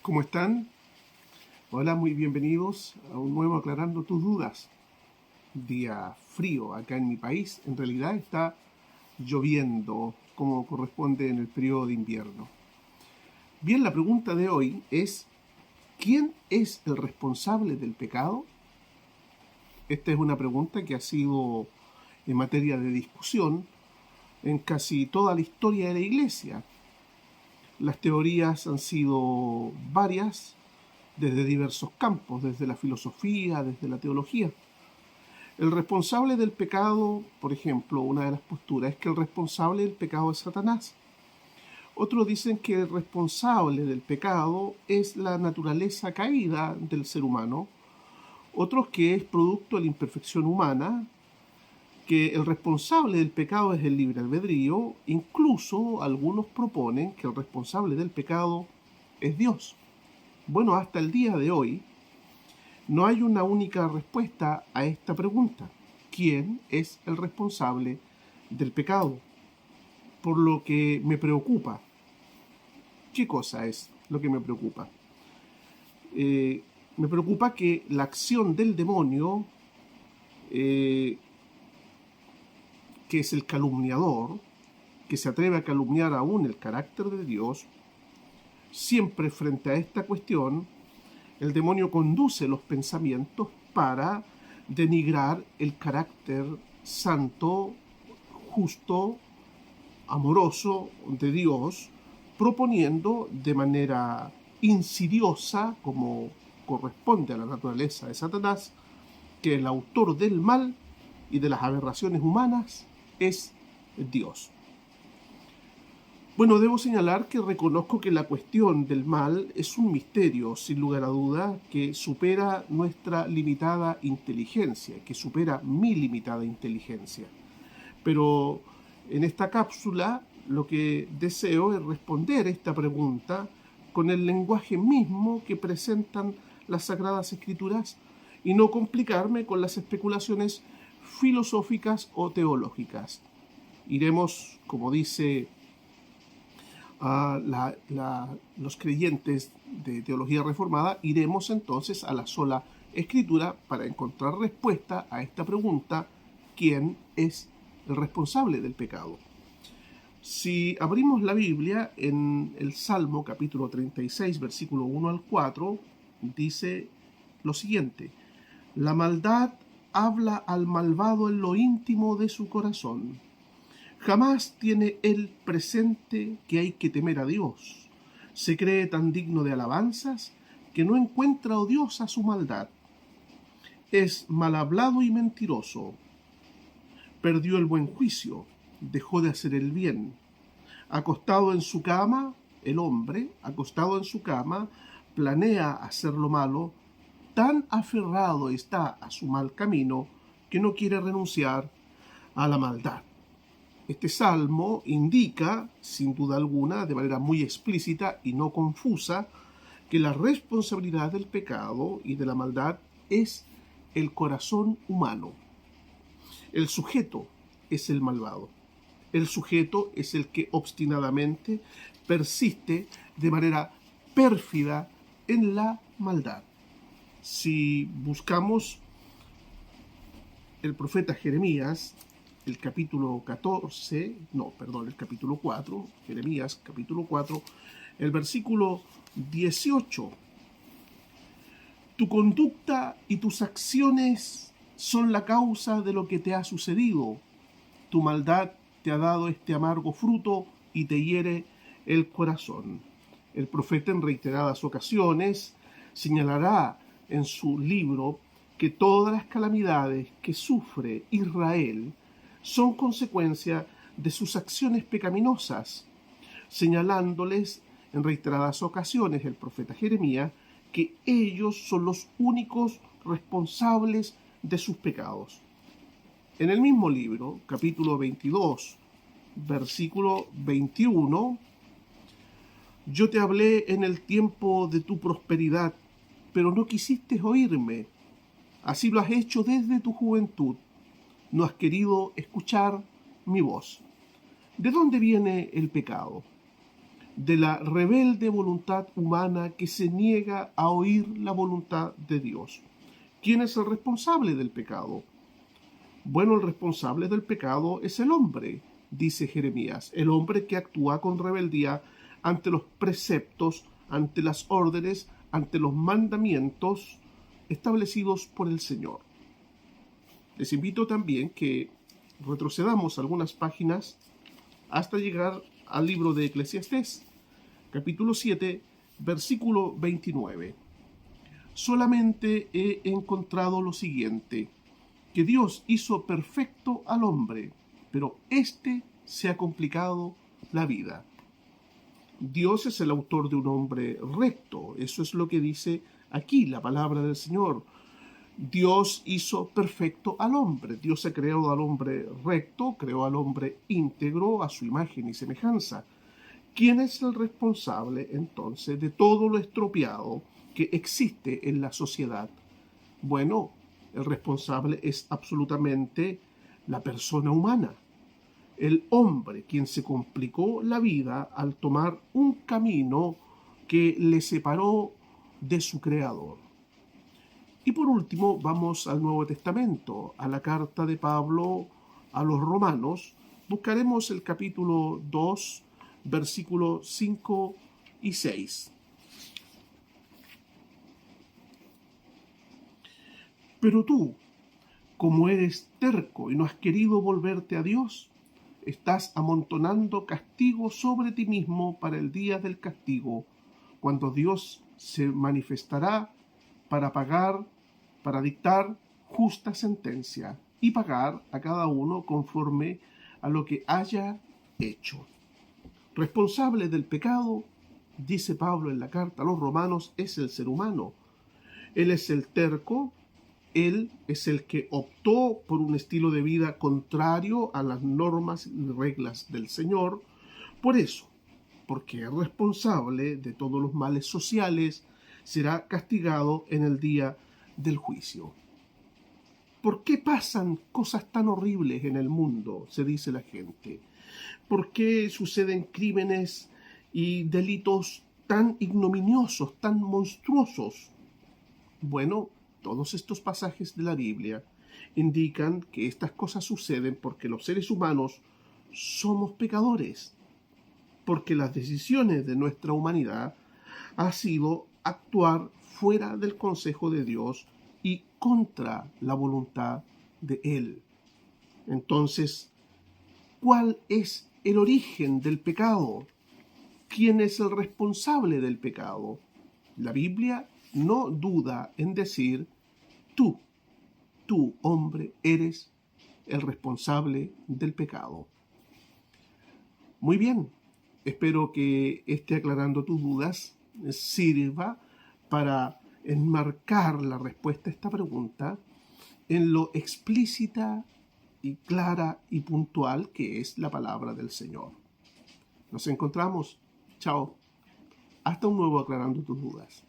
¿Cómo están? Hola, muy bienvenidos a un nuevo Aclarando tus Dudas. Día frío acá en mi país. En realidad está lloviendo como corresponde en el periodo de invierno. Bien, la pregunta de hoy es: ¿quién es el responsable del pecado? Esta es una pregunta que ha sido en materia de discusión en casi toda la historia de la Iglesia. Las teorías han sido varias, desde diversos campos, desde la filosofía, desde la teología. El responsable del pecado, por ejemplo, una de las posturas es que el responsable del pecado es Satanás. Otros dicen que el responsable del pecado es la naturaleza caída del ser humano. Otros que es producto de la imperfección humana, que el responsable del pecado es el libre albedrío. Incluso algunos proponen que el responsable del pecado es Dios. Bueno, hasta el día de hoy no hay una única respuesta a esta pregunta: ¿quién es el responsable del pecado? Por lo que me preocupa. ¿Qué cosa es lo que me preocupa? Me preocupa que la acción del demonio, que es el calumniador, que se atreve a calumniar aún el carácter de Dios, siempre frente a esta cuestión, el demonio conduce los pensamientos para denigrar el carácter santo, justo, amoroso de Dios, proponiendo de manera insidiosa, como corresponde a la naturaleza de Satanás, que el autor del mal y de las aberraciones humanas es Dios. Bueno, debo señalar que reconozco que la cuestión del mal es un misterio, sin lugar a duda, que supera nuestra limitada inteligencia, que supera mi limitada inteligencia. Pero en esta cápsula lo que deseo es responder esta pregunta con el lenguaje mismo que presentan las Sagradas Escrituras y no complicarme con las especulaciones filosóficas o teológicas. Iremos, como dice los creyentes de teología reformada, iremos entonces a la sola Escritura para encontrar respuesta a esta pregunta: ¿quién es el responsable del pecado? Si abrimos la Biblia en el Salmo capítulo 36, versículo 1 al 4, dice lo siguiente: la maldad habla al malvado en lo íntimo de su corazón. Jamás tiene él presente que hay que temer a Dios. Se cree tan digno de alabanzas que no encuentra odiosa su maldad. Es mal hablado y mentiroso. Perdió el buen juicio, dejó de hacer el bien. Acostado en su cama, el hombre, acostado en su cama, planea hacer lo malo. Tan aferrado está a su mal camino que no quiere renunciar a la maldad. Este salmo indica, sin duda alguna, de manera muy explícita y no confusa, que la responsabilidad del pecado y de la maldad es el corazón humano. El sujeto es el malvado. El sujeto es el que obstinadamente persiste de manera pérfida en la maldad. Si buscamos el profeta Jeremías, el capítulo 4, Jeremías capítulo 4, el versículo 18. Tu conducta y tus acciones son la causa de lo que te ha sucedido. Tu maldad te ha dado este amargo fruto y te hiere el corazón. El profeta en reiteradas ocasiones señalará en su libro que todas las calamidades que sufre Israel son consecuencia de sus acciones pecaminosas, señalándoles en reiteradas ocasiones el profeta Jeremías que ellos son los únicos responsables de sus pecados. En el mismo libro, capítulo 22, versículo 21, yo te hablé en el tiempo de tu prosperidad, pero no quisiste oírme. Así lo has hecho desde tu juventud. No has querido escuchar mi voz. ¿De dónde viene el pecado? de la rebelde voluntad humana que se niega a oír la voluntad de Dios. ¿Quién es el responsable del pecado? Bueno, el responsable del pecado es el hombre, dice Jeremías, el hombre que actúa con rebeldía ante los preceptos, ante las órdenes, ante los mandamientos establecidos por el Señor. Les invito también que retrocedamos algunas páginas hasta llegar al libro de Eclesiastés, capítulo 7, versículo 29. Solamente he encontrado lo siguiente, que Dios hizo perfecto al hombre, pero éste se ha complicado la vida. Dios es el autor de un hombre recto, eso es lo que dice aquí la palabra del Señor. Dios hizo perfecto al hombre, Dios ha creado al hombre recto, creó al hombre íntegro a su imagen y semejanza. ¿Quién es el responsable entonces de todo lo estropeado que existe en la sociedad? Bueno, el responsable es absolutamente la persona humana, el hombre, quien se complicó la vida al tomar un camino que le separó de su creador. Y por último, vamos al Nuevo Testamento, a la carta de Pablo a los Romanos. Buscaremos el capítulo 2, versículos 5 y 6. Pero tú, como eres terco y no has querido volverte a Dios, estás amontonando castigo sobre ti mismo para el día del castigo, cuando Dios se manifestará para dictar justa sentencia y pagar a cada uno conforme a lo que haya hecho. Responsable del pecado, dice Pablo en la carta a los Romanos, es el ser humano. Él es el terco, él es el que optó por un estilo de vida contrario a las normas y reglas del Señor. Por eso, porque es responsable de todos los males sociales, será castigado en el día del juicio. ¿Por qué pasan cosas tan horribles en el mundo?, se dice la gente. ¿Por qué suceden crímenes y delitos tan ignominiosos, tan monstruosos? Bueno, todos estos pasajes de la Biblia indican que estas cosas suceden porque los seres humanos somos pecadores, porque las decisiones de nuestra humanidad ha sido actuar fuera del consejo de Dios y contra la voluntad de Él. Entonces, ¿cuál es el origen del pecado? ¿Quién es el responsable del pecado? La Biblia no duda en decir, tú, hombre, eres el responsable del pecado. Muy bien, espero que esté aclarando tus dudas, sirva para enmarcar la respuesta a esta pregunta en lo explícita y clara y puntual que es la palabra del Señor. Nos encontramos. Chao. Hasta un nuevo Aclarando tus Dudas.